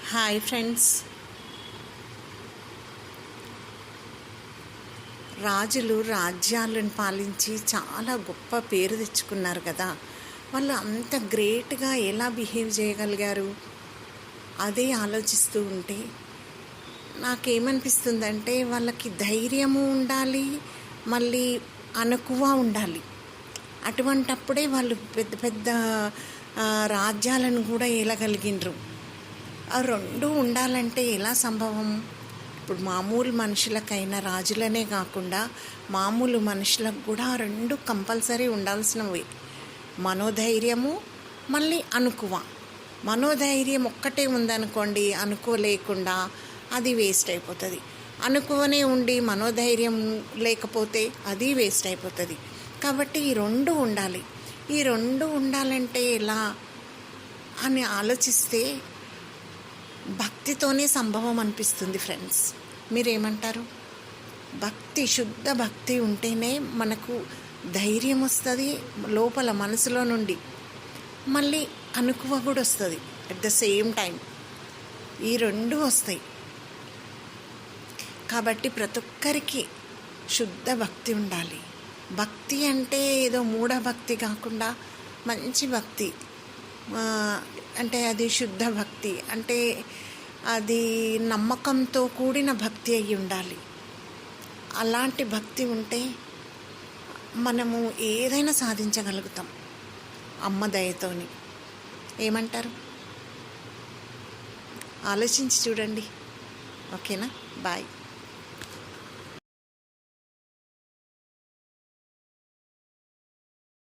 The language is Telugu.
Hi friends. రాజులు రాజ్యాలను పాలించి చాలా గొప్ప పేరు తెచ్చుకున్నారు కదా. వాళ్ళు అంత గ్రేట్గా ఎలా బిహేవ్ చేయగలిగారు? అదే ఆలోచిస్తూ ఉంటే నాకేమనిపిస్తుందంటే వాళ్ళకి ధైర్యము ఉండాలి, మళ్ళీ అణకువ ఉండాలి. అటువంటప్పుడే వాళ్ళు పెద్ద పెద్ద రాజ్యాలను కూడా ఏలగలిగినరు. ఆ రెండు ఉండాలంటే ఎలా సంభవం? ఇప్పుడు మామూలు మనుషులకైనా రాజులనే కాకుండా మామూలు మనుషులకు కూడా రెండు కంపల్సరీ ఉండాల్సినవి. మనోధైర్యము, మళ్ళీ అణకువ. మనోధైర్యం ఒక్కటే ఉందనుకోండి, అనుకోలేకుండా అది వేస్ట్ అయిపోతుంది. అణకువనే ఉండి మనోధైర్యం లేకపోతే అది వేస్ట్ అయిపోతుంది. కాబట్టి ఈ రెండు ఉండాలి. ఈ రెండు ఉండాలంటే ఎలా అని ఆలోచిస్తే భక్తితోనే సంభవం అనిపిస్తుంది ఫ్రెండ్స్. మీరేమంటారు? భక్తి, శుద్ధ భక్తి ఉంటేనే మనకు ధైర్యం వస్తుంది లోపల మనసులో నుండి, మళ్ళీ అణకువ కూడా వస్తుంది అట్ ద సేమ్ టైం. ఈ రెండు వస్తాయి. కాబట్టి ప్రతి ఒక్కరికి శుద్ధ భక్తి ఉండాలి. భక్తి అంటే ఏదో మూఢభక్తి కాకుండా మంచి భక్తి, అంటే అది శుద్ధ భక్తి, అంటే అది నమ్మకంతో కూడిన భక్తి అయి ఉండాలి. అలాంటి భక్తి ఉంటే మనము ఏదైనా సాధించగలుగుతాం అమ్మ దయతోని. ఏమంటారు? ఆలోచించి చూడండి. ఓకేనా? బాయ్.